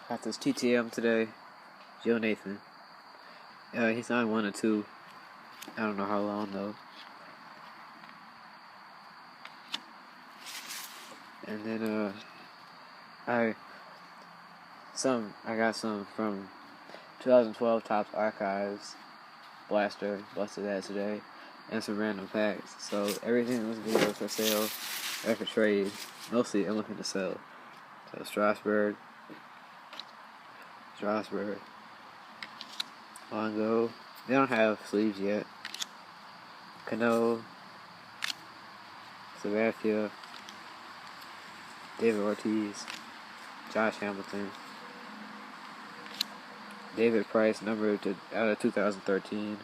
Got this TTM today. Joe Nathan. He's not 1 or 2. I don't know how long though. And then I got some from 2012 Topps Archives Blaster, busted that today, and some random packs. So everything in this video is for sale or for trade. Mostly I'm looking to sell. So Strasburg, Longo. They don't have sleeves yet. Cano, Sabathia, David Ortiz, Josh Hamilton, David Price, numbered out of 2013.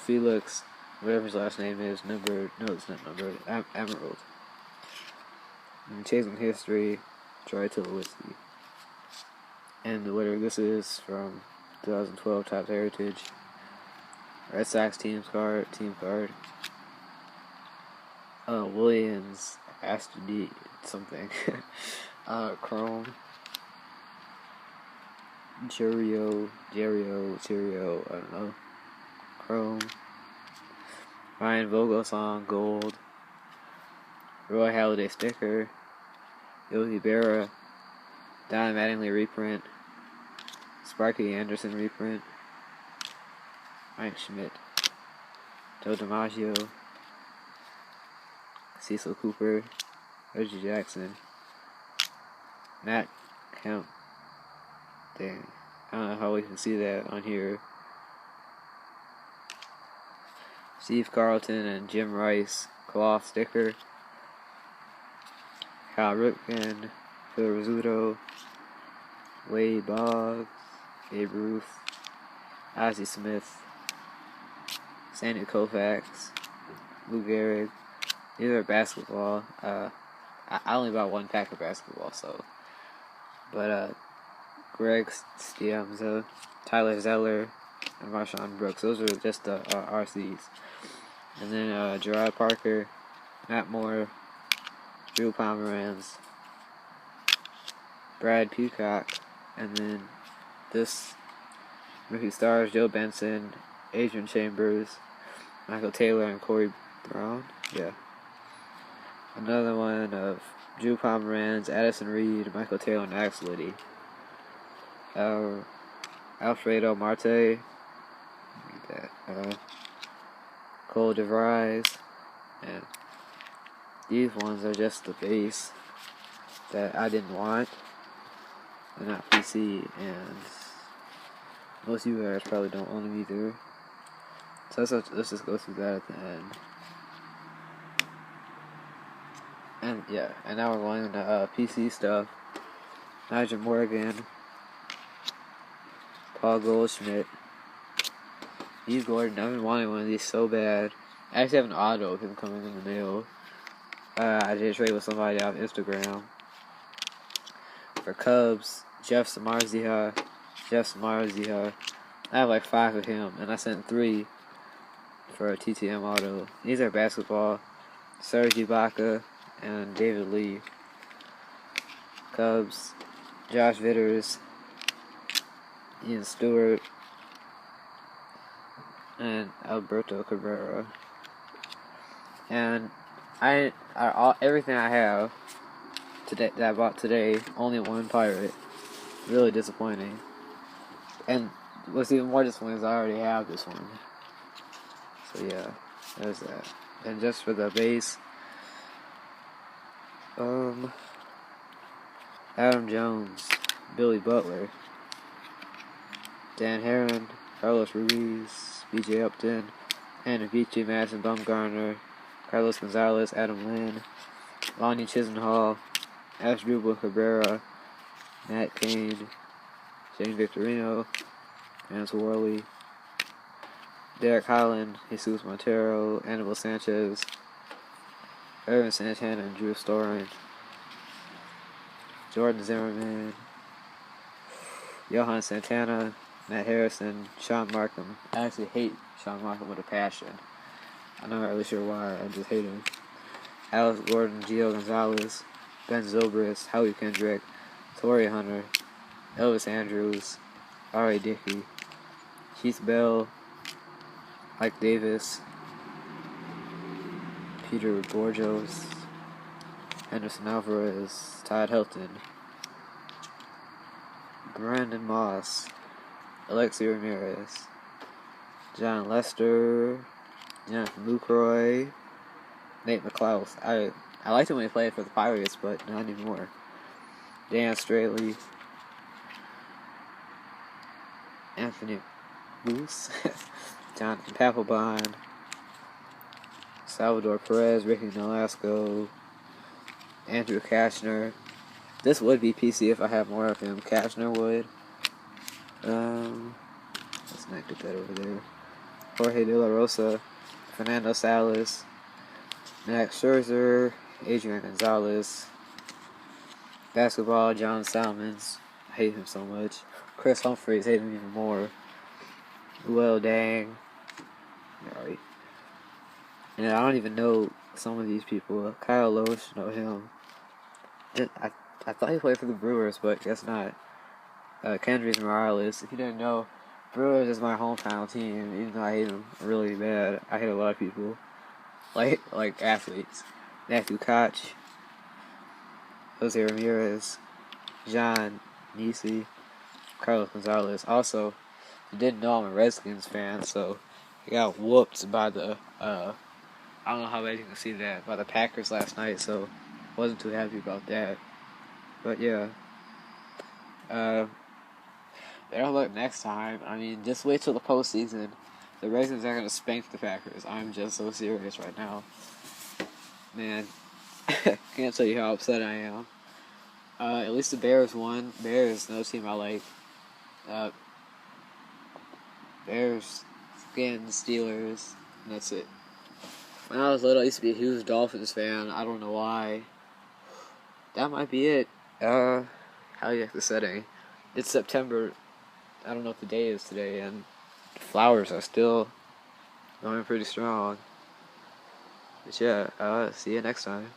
Felix, whatever his last name is, numbered. No, it's not numbered. Emerald. And Chasing History, Troy Tulowitzki. And whatever this is from 2012 Topps Heritage. Red Sox team card. Williams, Astor D, something. Chrome. Cheerio, I don't know. Chrome. Ryan Vogelsong, gold. Roy Halladay sticker. Yogi Berra, Don Mattingly reprint. Sparky Anderson reprint. Mike Schmidt. Joe DiMaggio. Cecil Cooper. Reggie Jackson. Matt Kemp. Dang. I don't know how we can see that on here. Steve Carlton and Jim Rice. Cloth sticker. Kyle Ripken. Phil Rizzuto. Wade Boggs. Babe Ruth. Ozzie Smith. Sandy Koufax. Lou Gehrig. These are basketball. I only bought one pack of basketball, so. But, Greg Stiamza, Tyler Zeller, and Marshawn Brooks. Those are just the RCs. And then, Gerard Parker, Matt Moore, Drew Pomeranz, Brad Peacock, and then this rookie stars, Joe Benson, Adrian Chambers, Michael Taylor, and Corey Brown. Yeah. Another one of Drew Pomeranz, Addison Reed, Michael Taylor, and Alex Liddy. Alfredo Marte. Cole DeVries. And these ones are just the base that I didn't want. They're not PC, and most of you guys probably don't own them either. So let's just go through that at the end. And yeah, and now we're going into PC stuff. Nigel Morgan, Paul Goldschmidt, Steve Gordon. I've been wanting one of these so bad. I actually have an auto of him coming in the mail. I did a trade with somebody off Instagram. For Cubs, Jeff Samardzija. I have like 5 of him, and I sent 3 for a TTM auto. These are basketball. Serge Ibaka and David Lee. Cubs, Josh Vitters, Ian Stewart, and Alberto Cabrera. And everything I have today that I bought today, only one pirate. Really disappointing. And what's even more disappointing is I already have this one. So yeah, there's that. And just for the base, Adam Jones, Billy Butler, Dan Herron, Carlos Ruiz, BJ Upton, and Avicii, Madison Bumgarner, Carlos Gonzalez, Adam Lynn, Lonnie Chisenhall, Asdrubal Cabrera, Matt Cain, Shane Victorino, Vance Worley, Derek Holland, Jesus Montero, Anibal Sanchez, Irvin Santana, and Drew Storen, Jordan Zimmerman, Johan Santana, Matt Harrison, Sean Markham. I actually hate Sean Markham with a passion. I'm not really sure why, I just hate him. Alex Gordon, Gio Gonzalez, Ben Zobrist, Howie Kendrick, Torrey Hunter, Elvis Andrews, R.A. Dickey, Keith Bell, Mike Davis, Peter Borjos, Henderson Alvarez, Todd Helton, Brandon Moss, Alexi Ramirez, John Lester, Jonathan Lucroy, Nate McLeod. I liked him when he played for the Pirates, but not anymore. Dan Straley, Anthony Moose, Jonathan Papelbon, Salvador Perez, Ricky Nolasco, Andrew Kashner. This would be PC if I had more of him. Kashner would. Let's not get that over there. Jorge De La Rosa, Fernando Salas, Max Scherzer, Adrian Gonzalez, basketball, John Salmons. I hate him so much. Chris Humphreys, hate him even more. Well, dang. Alright. And I don't even know some of these people. Kyle Loesch, know him. I thought he played for the Brewers, but guess not. Kendrys Morales. If you didn't know, Brewers is my hometown team, even though I hate them really bad. I hate a lot of people. Like athletes. Matthew Koch, Jose Ramirez, John Nisi, Carlos Gonzalez. Also, you didn't know I'm a Redskins fan, so I got whooped by the I don't know how many you can see that, by the Packers last night, so wasn't too happy about that. But yeah. Better luck next time. I mean, just wait till the postseason. The Redskins are gonna spank the Packers. I'm just so serious right now. Man, can't tell you how upset I am. At least the Bears won. Bears, no team I like. Bears, Skins, Steelers, and that's it. When I was little, I used to be a huge Dolphins fan. I don't know why. That might be it. How do you like the setting? It's September. I don't know what the day is today, and the flowers are still going pretty strong. But yeah, see you next time.